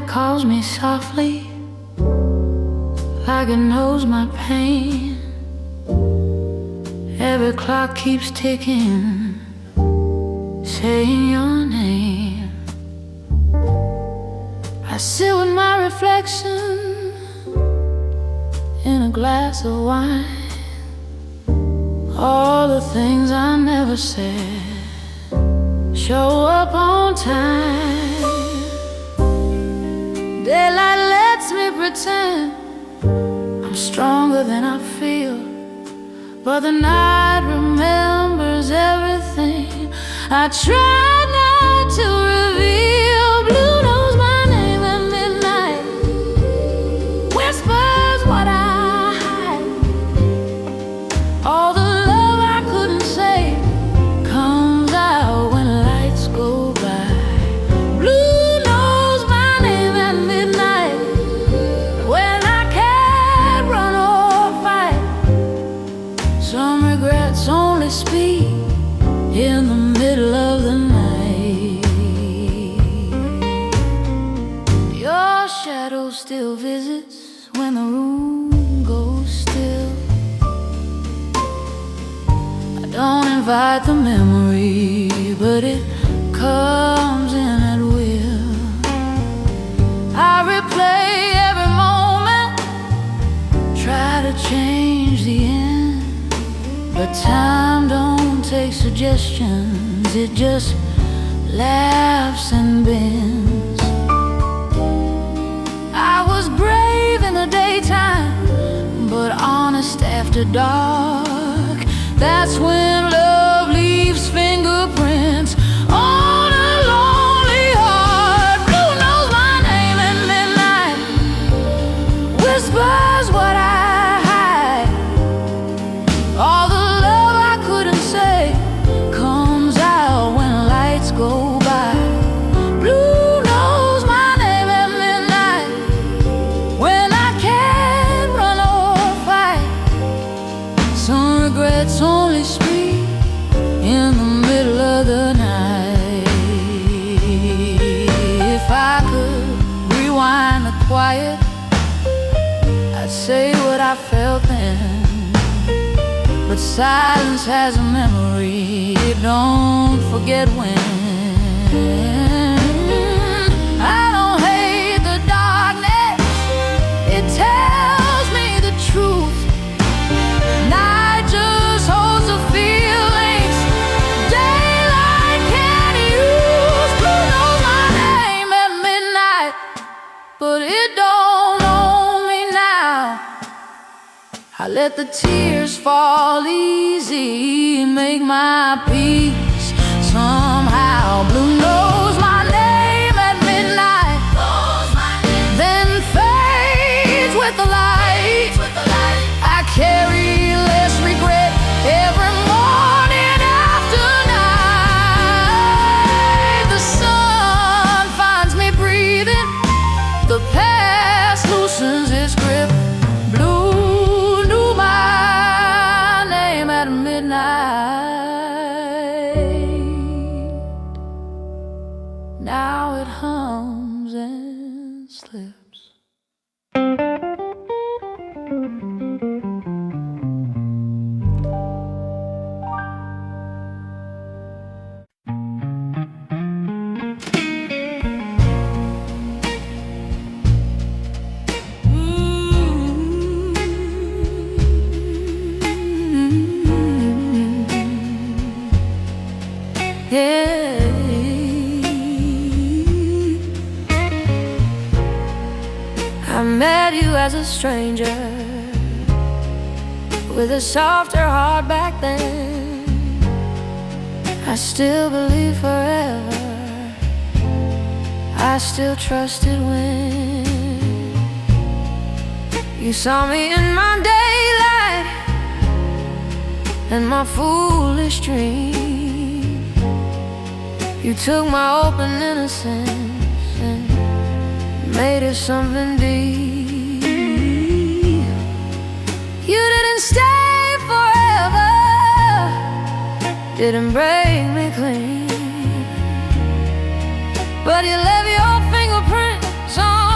calls me softly, like it knows my pain. Every clock keeps ticking, saying your name. I sit with my reflection in a glass of wine. All the things I never said show up on time. Daylight lets me pretend I'm stronger than I feel, but the night remembers everything I try not to reveal. Blue knows my name at midnight, whispers what I hide. All the love I couldn't say comes out when lights go by. Blue knows my name at midnight, when I can't run or fight. Some regrets only speak in the middle of the night. Your shadow still visits when the room goes still. I don't invite the memory, but it comes in at will. I replay every moment, try to change the end, but time don't take suggestions, it just laughs and bends. I was brave in the daytime, but honest after dark. That's when love leaves fingerprints on a lonely heart. Blue knows my name at midnight, whispers what I hide. All the love I couldn't say comes out when lights go by. Blue knows my name at midnight, when I can't run or fight. Some regrets only speak in the middle of the night. If I could rewind the quiet, I'd say what I felt then, but silence has a memory, it don't forget when. I don't hate the darkness, it tells me the truth. Night just holds the feelings daylight can't use. Blue knows my name at midnight, but it don't know me now. I let the tears fall easy, make my peace somehow. Blue knows my name at midnight, then fades with the light. I carry less regret every morning after night. The sun finds me breathing, the past loosens its grip. Blue knew my name at midnight. Now it hums and slips. Yeah. I met you as a stranger, with a softer heart back then. I still believe forever, I still trusted when you saw me in my daylight and my foolish dream. You took my open innocence and made it something deep. You didn't stay forever, didn't break me clean, but you left your fingerprints on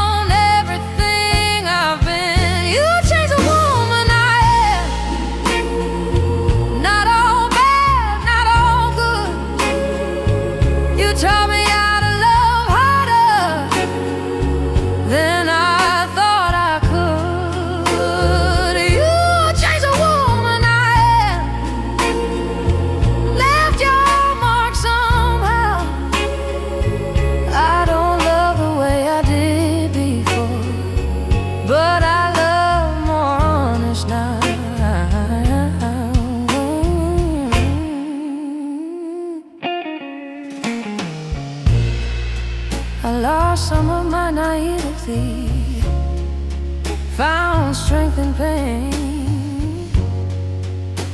healthy, found strength in pain.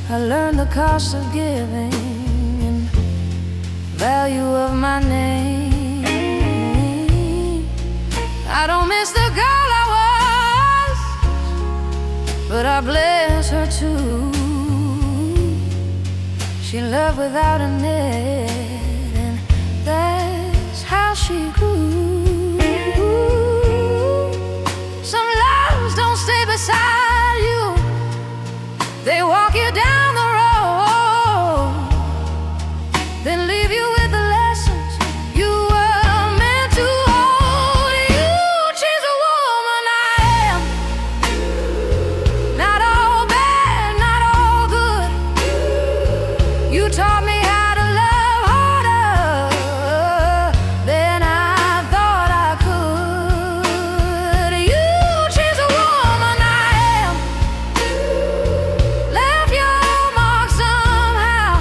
I learned the cost of giving and value of my name. I don't miss the girl I was, but I bless her too. She loved without a net, and that's how she grew. Some loves don't stay beside you, they walk you down the road, then leave you with the lessons you were meant to hold. You changed the woman I am, not all bad, not all good. You taught me how to love harder than I thought I could. You changed the woman I am, left your mark somehow.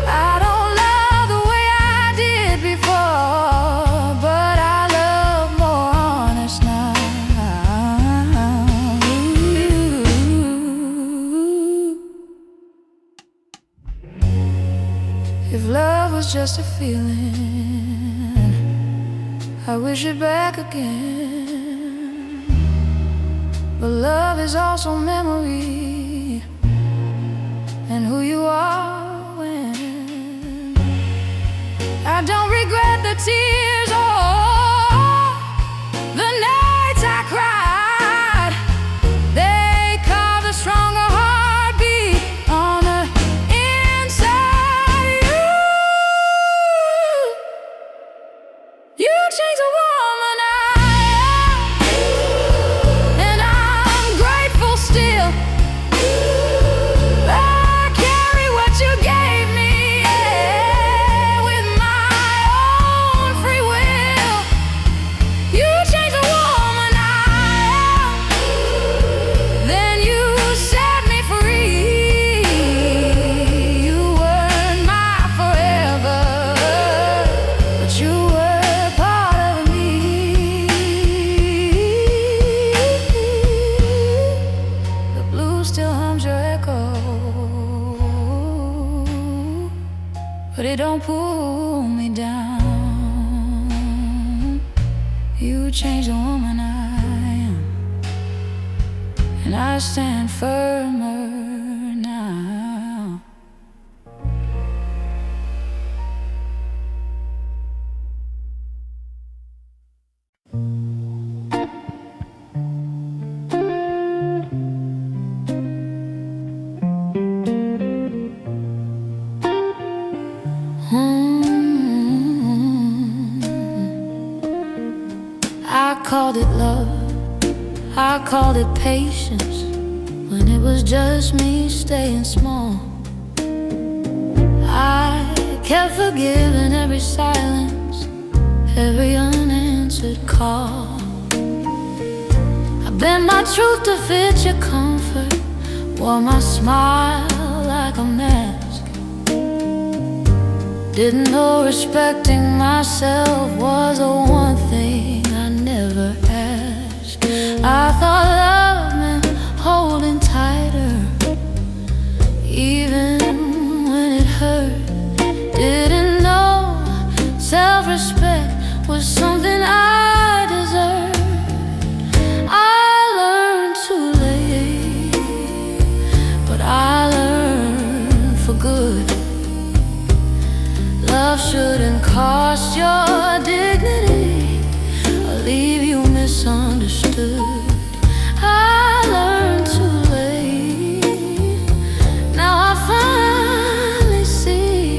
I don't love the way I did before, but I love more honest now. If love was just a feeling, I wish it back again. But love is also memory and who you are when. I don't regret the tears or the nights I cried. They carved a stronger heartbeat on the inside. You changed the woman I am, and I'm grateful still. I carry what you gave me, yeah, with my own free will. You changed the woman I am, then you set me free. You weren't my forever, but you were part of me. The blues still hums your echo, but it don't pull me down. You changed the woman I am, and I stand firmer now. I called it love, I called it patience, when it was just me staying small. I kept forgiving every silence, every unanswered call. I bent my truth to fit your comfort, wore my smile like a mask. Didn't know respecting myself was the one thing I never asked. I thought love meant holding tighter, even when it hurt. Didn't know self-respect was something I deserved. I learned too late, but I learned for good. Love shouldn't cost your dignity or leave you misunderstood. I learned too late, now I finally see.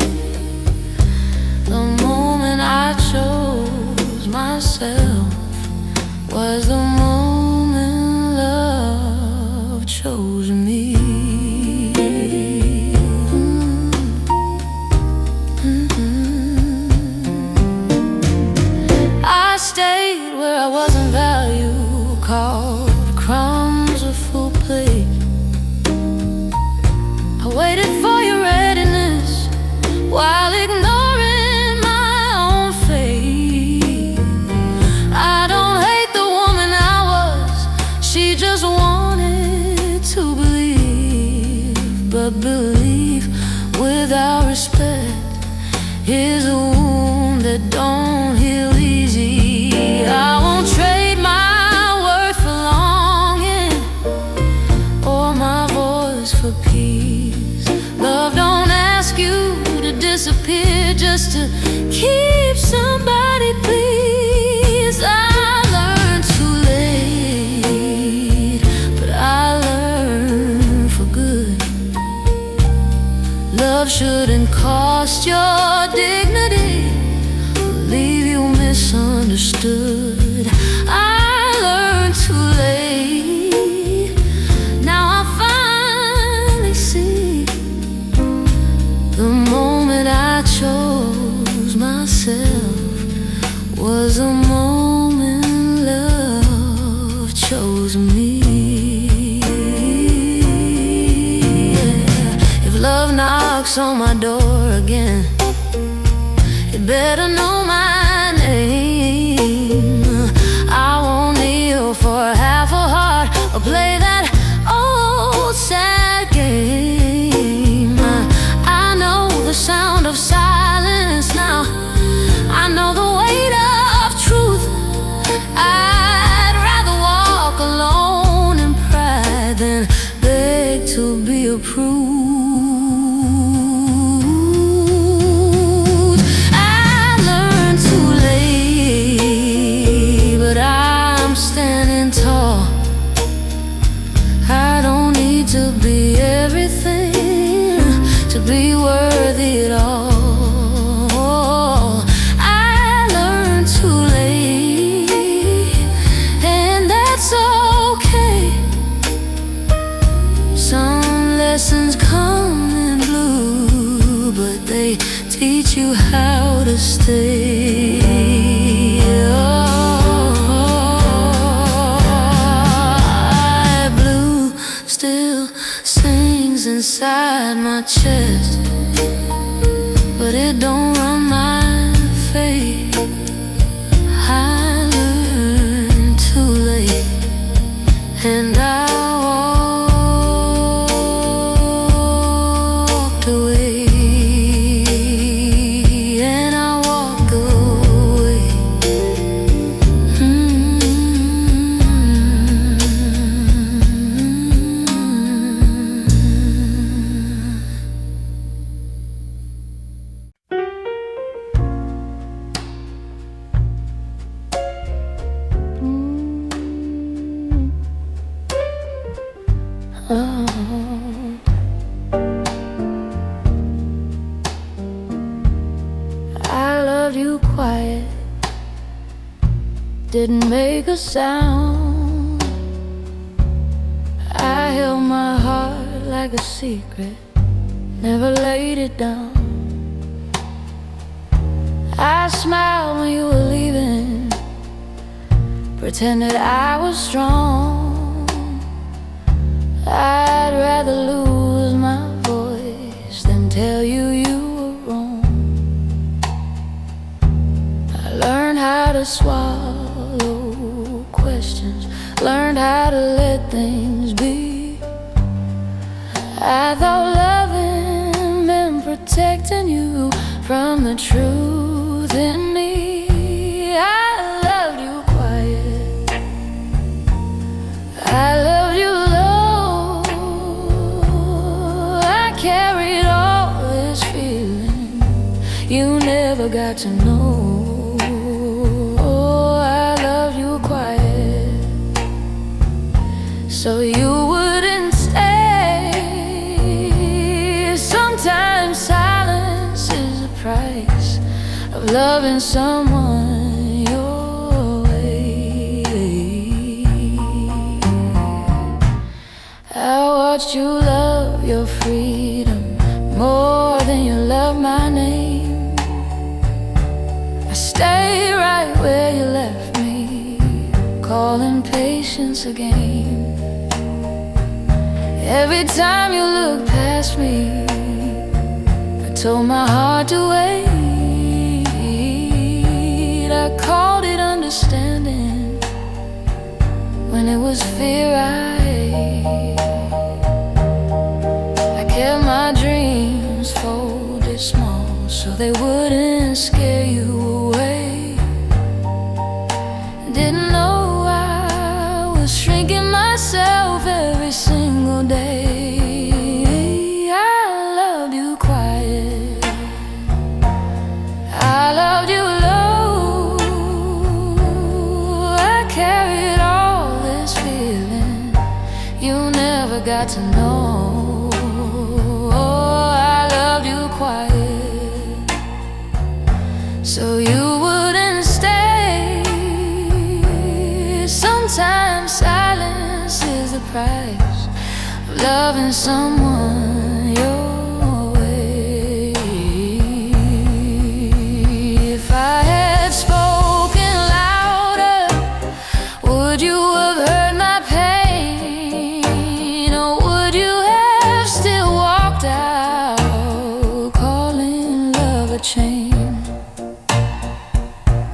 The moment I chose myself was the moment love chose me. I stayed where I wasn't valued, called crumbs a full plate. I waited for your readiness while ignoring my own fate. I don't peace. Love don't ask you to disappear just to keep somebody pleased. I learned too late, but I learned for good. Love shouldn't cost your dignity, leave you misunderstood. I learned too late, now I finally see. The moment I chose myself was a moment love chose me. Yeah. If love knocks on my door again, it better know my name. I won't kneel for half a heart or play that old sad game. I know the sound of silence now, I know the weight of truth. I'd rather walk alone in pride than beg to be approved. To be everything, to be worthy at all. I learned too late, and that's okay. Some lessons come in blue, but they teach you how to stay. Inside my chest, but it don't run my fate. I learned too late, and I walked away, and I walked away. I loved you quiet, didn't make a sound. I held my heart like a secret, never laid it down. I smiled when you were leaving, pretended I was strong. I'd rather lose my voice than tell you you were wrong. I learned how to swallow questions, learned how to let things be. I thought loving meant protecting you from the truth in me. I loved you quiet, I loved you low. I carried all this feeling you never got to know. I loved you quiet, so you wouldn't stay. Sometimes silence is the price of loving someone your way. I watched you love your freedom more than you love my name. I stay right where you left me, calling patience again. Every time you look past me, I told my heart to wait. I called it understanding when it was fear. I kept my dreams folded small so they wouldn't scare you away. Didn't know I was shrinking myself every single day. got to know I loved you quiet, so you wouldn't stay. Sometimes silence is the price of loving someone your way. If I had spoken louder, would you have heard my pain? Or would you have still walked out, calling love a chain?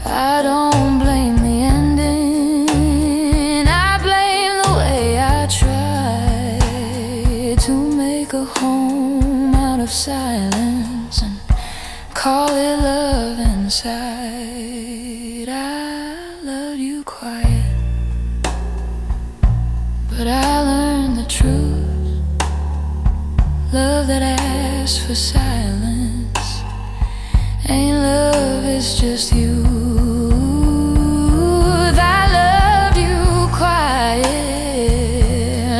I don't blame the ending, I blame the way I tried to make a home out of silence and call it love inside. I loved you quiet, but I learned the truth. Love that asks for silence ain't love, it's just you.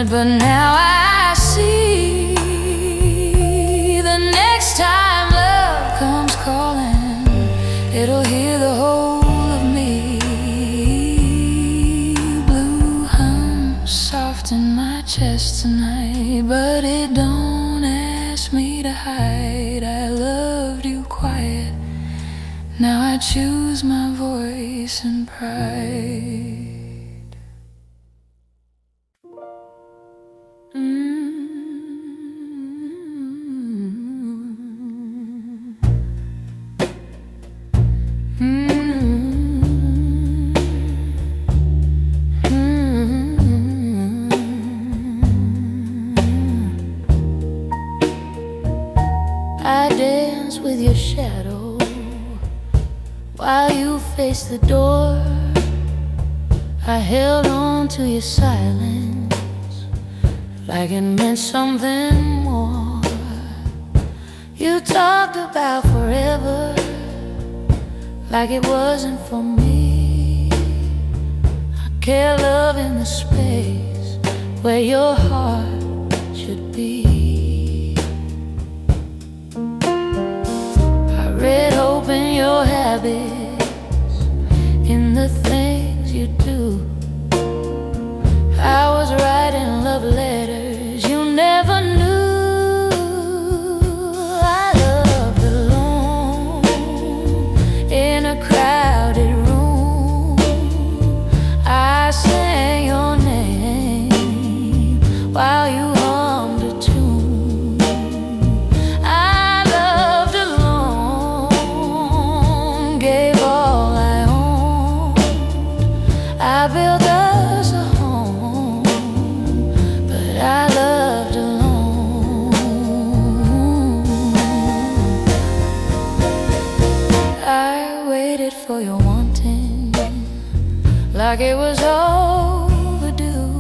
But now I see, the next time love comes calling, it'll hear the whole of me. Blue hums soft in my chest tonight, but it don't ask me to hide. I loved you quiet, now I choose my voice and pride. I dance with your shadow while you face the door. I held on to your silence like it meant something more. You talked about forever like it wasn't for me. I care love in the space where your heart should be. I read hope in your habits, in the things you do. I was writing love letters you never knew. I loved alone in a crowded room. I sang your name while you hummed a tune. I loved alone, gave all I owned. I built us a home, but I loved alone. I waited for your wanting like it was overdue.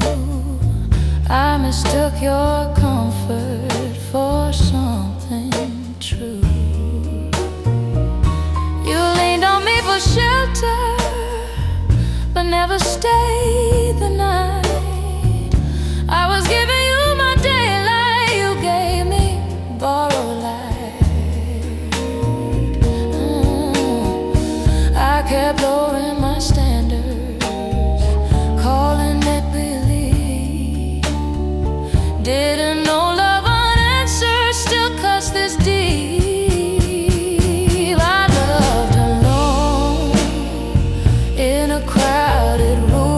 I mistook your comfort for something true. You leaned on me for shelter, but never stayed the night. I was giving you my daylight, you gave me borrowed light. I kept lowering my standards, calling it belief. Didn't know love unanswered still cuts this deep. I loved alone in a crowded room.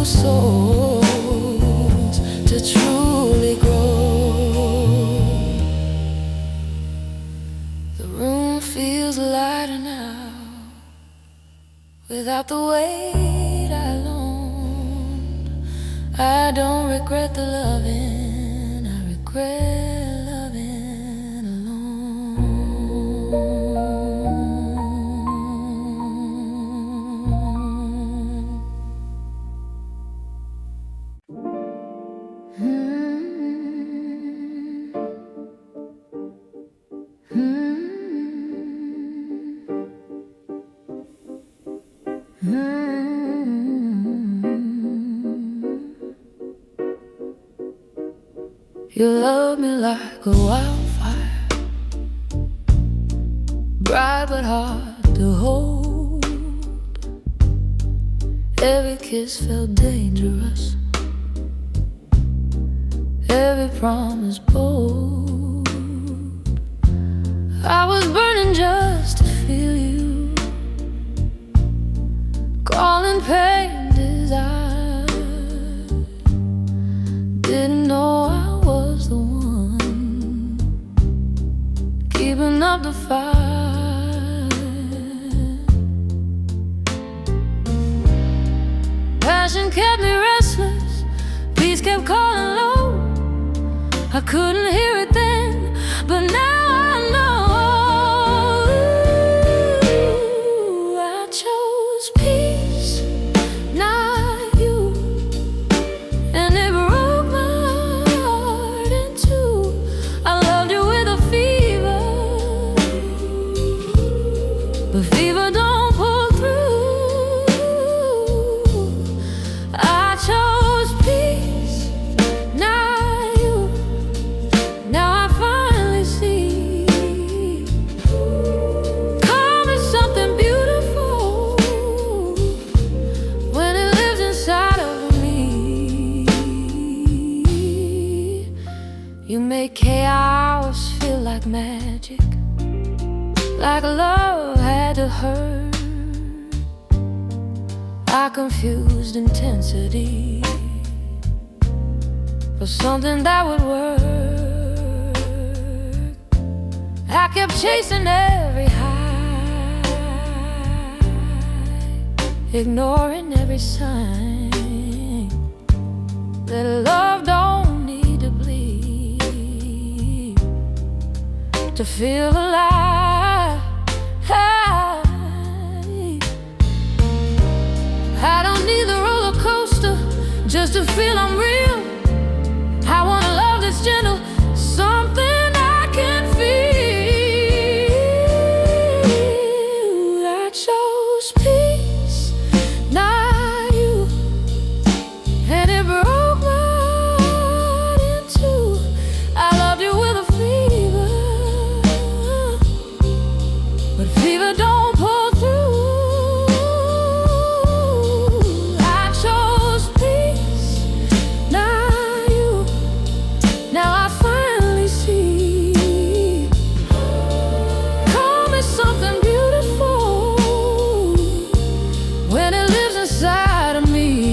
souls to truly grow. The room feels lighter now, without the weight I loaned. I don't regret the loving, I regret loving alone. You love me like a wildfire, bright but hard to hold. Every kiss felt dangerous, every promise bold. I was burning just to feel you, calling pain desire. Didn't know I was the one keeping up the fire. Passion kept me restless, peace kept calling low. I couldn't hear it then, but now I know. I chose peace, not you, and it broke my heart in two. I loved you with a fever, but fever don't pull through. I chose peace, not you. Now I finally see. Calm is something beautiful when it lives inside of me. You make chaos feel like magic, like love had to hurt. I confused intensity for something that would work. I kept chasing every high, ignoring every sign that love don't need to bleed to feel alive. I don't need the roller coaster just to feel I'm real. I want a love that's gentle, something I can feel. I chose peace, not you, and it broke my heart in two. I loved you with a fever, but fever don't pull through. I chose peace, not you. Now I finally see. Calm is something beautiful when it lives inside of me.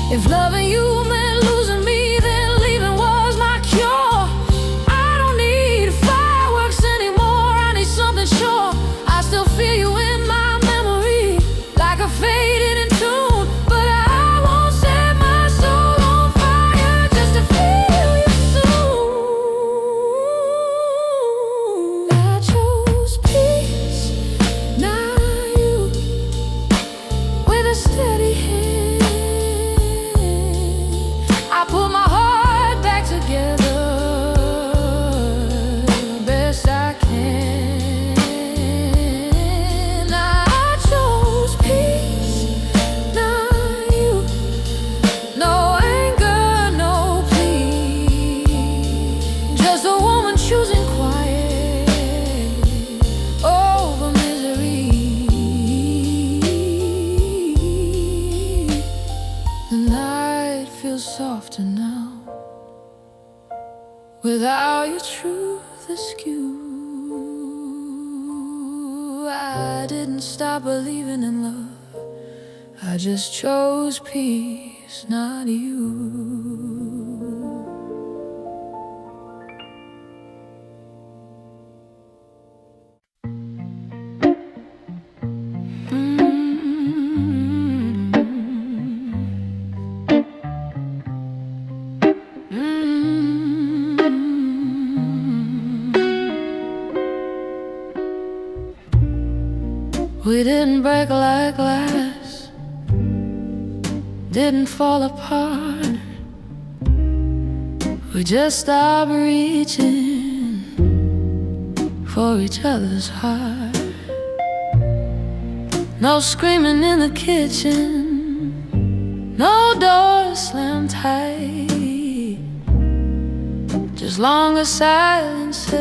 If loving you meant losing me, then leaving was my cure. I don't need fireworks anymore, I need something sure. I still feel you in my memory, like a faded in tune. But I won't set my soul on fire just to feel you soon. I chose peace, not you, with a steady hand. I put my heart back together best I can. I chose peace, not you. No anger, no plea, just a woman choosing quiet over misery. The night feels softer now, without your truth askew. I didn't stop believing in love. I just chose peace, not you. We didn't break like glass, didn't fall apart. We just stopped reaching for each other's heart. No screaming in the kitchen, no doors slammed tight, just longer silences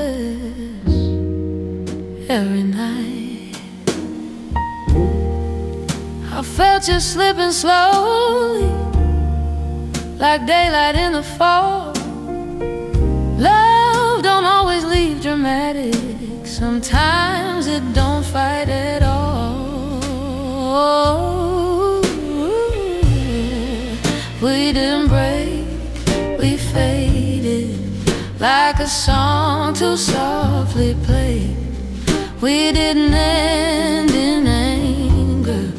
every night. I felt you slipping slowly, like daylight in the fall. Love don't always leave dramatic, sometimes it don't fight at all. We didn't break, we faded, like a song too softly played. We didn't end in anger,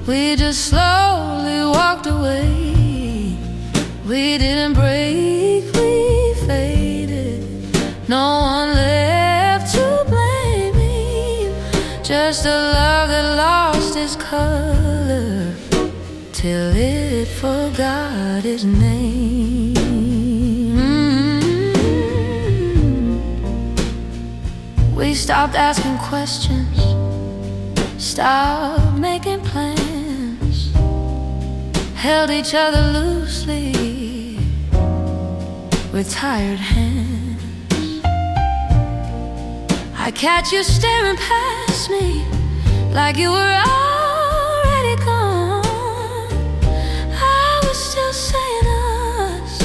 we just slowly walked away. We didn't break, we faded, no one left to blame me. Just a love that lost its color till it forgot its name. We stopped asking questions, stopped making plans, held each other loosely with tired hands. I catch you staring past me like you were already gone. I was still saying us,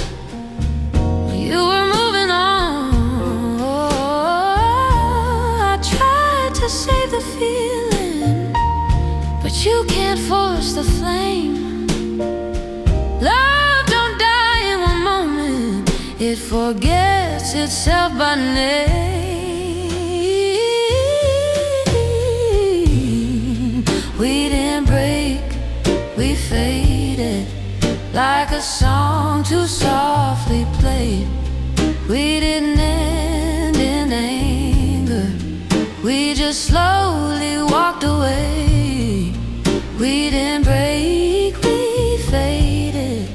you were moving on. I tried to save the feeling, but you can't force the flame. Love don't die in one moment, it forgets itself by name. We didn't break, we faded, like a song too softly played. We didn't end in anger, we just slowly walked away. We didn't break, we faded,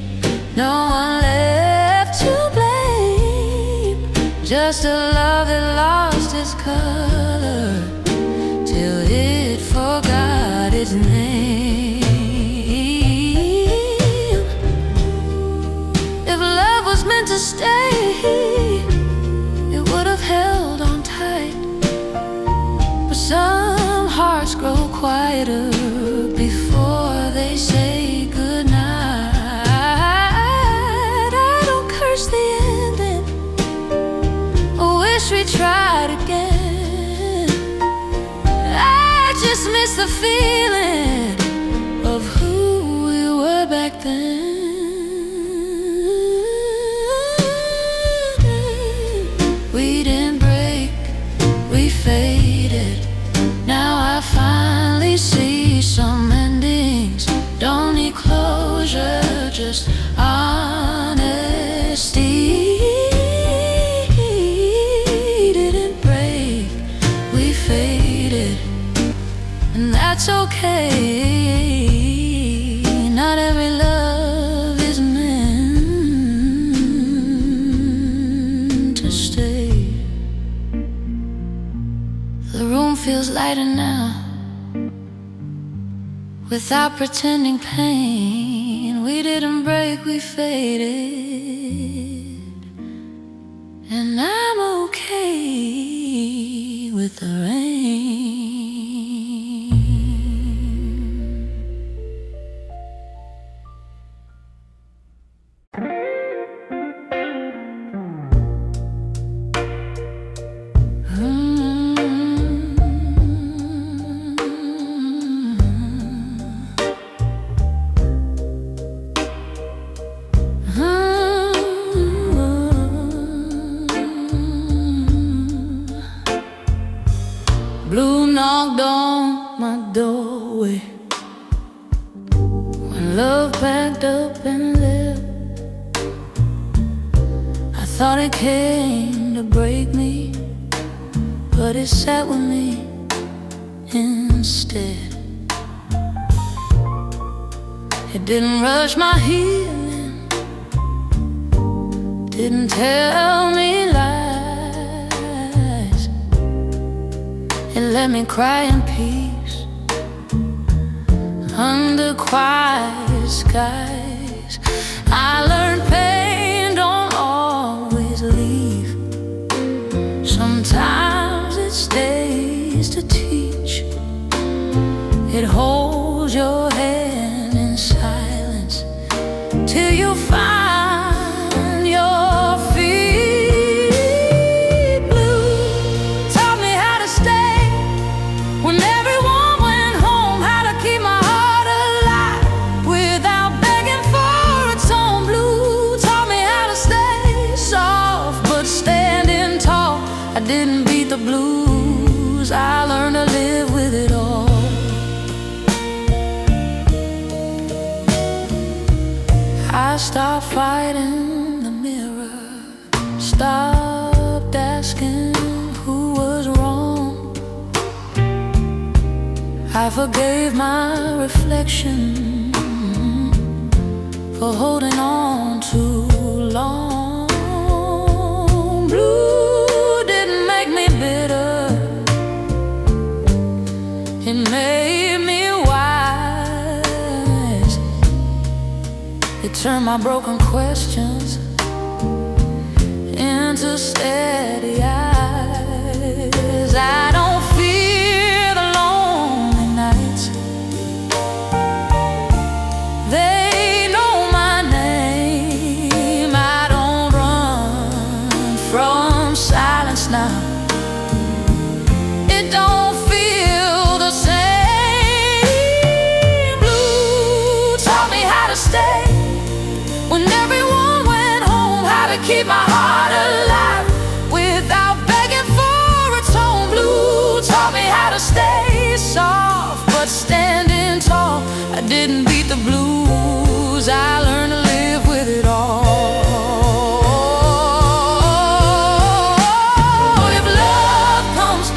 no one left to blame. Just a love that lost its color till it forgot its name. If love was meant to stay, it would have held on tight. But some hearts grow quieter before they say goodnight. I don't curse the ending, I wish we tried again. I just miss the feeling of who we were back then. We didn't break, we faded, now I finally see some endings don't need closure, just honesty. Didn't break, we faded, and that's okay. Not every love is meant to stay. The room feels lighter now, without pretending pain. We didn't break, we faded, and I'm okay with the rain. my doorway when love packed up and left. I thought it came to break me, but it sat with me instead. It didn't rush my healing, didn't tell me lies. It let me cry in peace under quiet skies. I learned pain don't always leave. Sometimes it stays to teach. It holds your hand in silence till you find your feet. Blue taught me how to stay when everyone went home, how to keep my heart alive without begging for its own. Blue taught me how to stay soft but standing tall. I didn't beat the blues, I learned to live with it all. I stopped fighting the mirror, stopped asking who was wrong. I forgave my reflection for holding on too long. Blue didn't make me bitter, it made me wise. It turned my broken questions into steady eyes. I don't fear the lonely nights, they know my name. I don't run from silence now, it don't feel the same. Blue taught me how to stay when everyone went home, how to keep my heart alive without begging for its own. Blue taught me how to stay soft but standing tall. I didn't beat the blues, I learned to live with it all. If love comes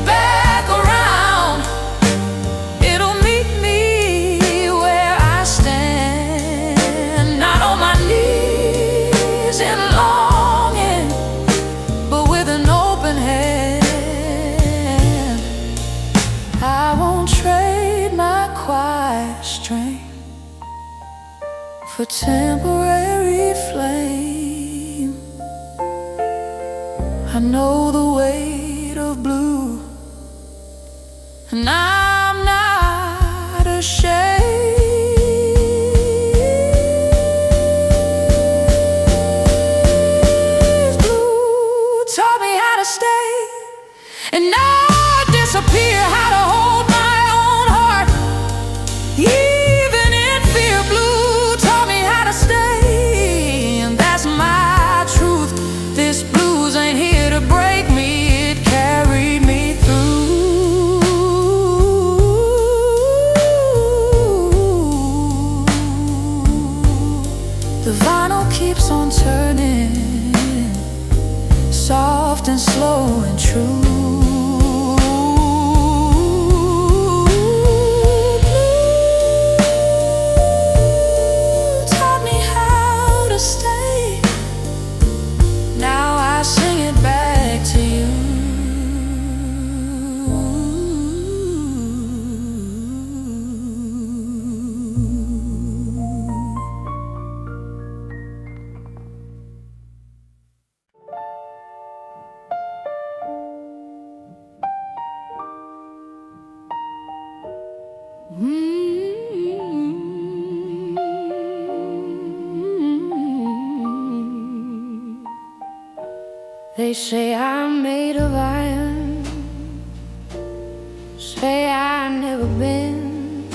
back around, it'll meet me where I stand, not on my knees in longing, but with an open hand. I won't trade my quiet strength for temporary flame. I know the weight of blue, and I'm not ashamed. Blue taught me how to stay and not disappear, how to hold my own heart even in fear. Blue taught me how to stay, and that's my truth. This blues ain't here to break me, it carried me through. The vinyl keeps on turning, soft and slow and true. Blue taught me how to stay, now I sing it back to you. They say I'm made of iron, say I've never been.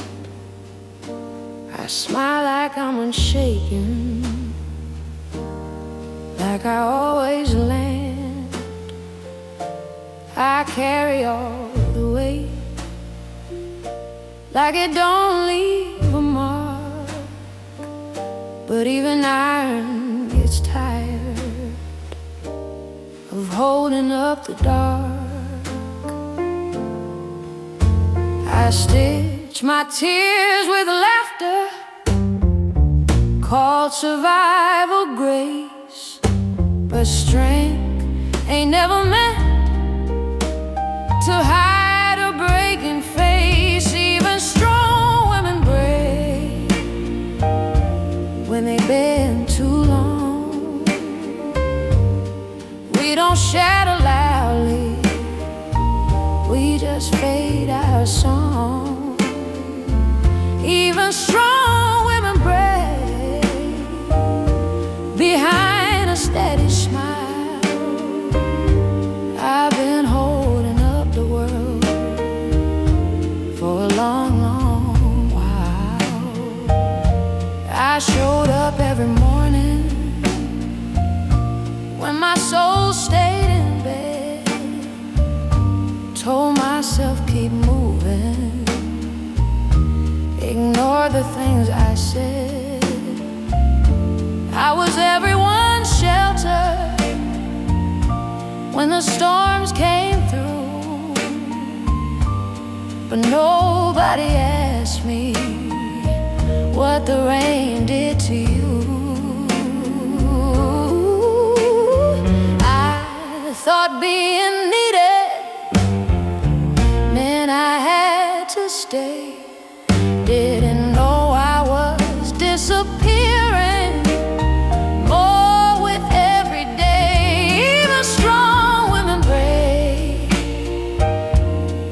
I smile like I'm unshaken, like I always land. I carry all the weight like it don't leave a mark. But even iron gets tired of holding up the dark. I stitch my tears with laughter, called survival grace. But strength ain't never meant to hide a breaking face. Even strong women break when they bend too long. We don't shatter loudly, we just fade our song. Even strong women break behind a steady smile. I've been holding up the world for a long, long while. I showed up every morning when my soul stayed in bed, told myself keep moving, ignore the things I said. I was everyone's shelter when the storms came through, but nobody asked me what the rain did to you. I thought being needed meant I had to stay. Didn't know I was disappearing more with every day. Even strong women break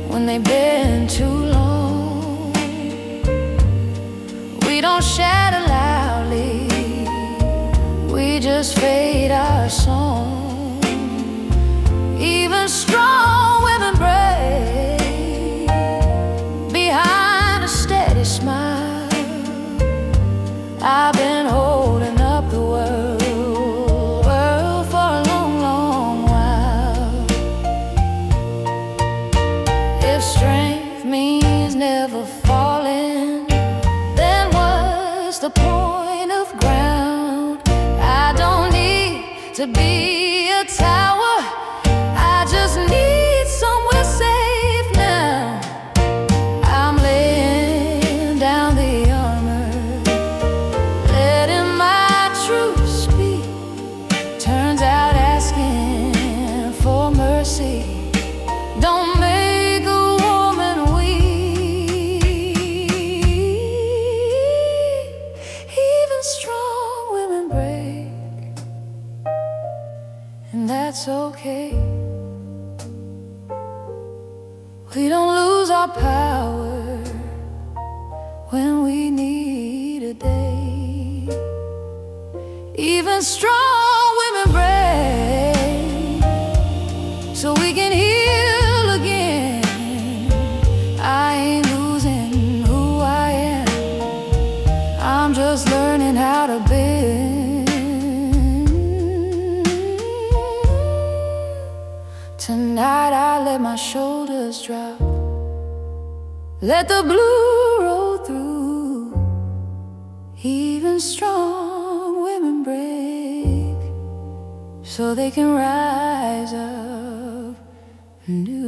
when they've been too long. We don't shatter loudly, we just fade our song. Even strong women break behind a steady smile. I've been holding up the world for a long, long while. If strength means never falling, then what's the point of ground? I don't need to be a tower, I just need somewhere safe now. I'm laying down the armor, letting my truth speak. Turns out asking for mercy don't make a woman weak. Even strong women break, and that's okay. We don't lose our power when we need a day. Even strong women break so we can heal again. I ain't losing who I am, I'm just learning how to bend. Tonight I let my shoulders drop, let the blue roll through. Even strong women break so they can rise up new.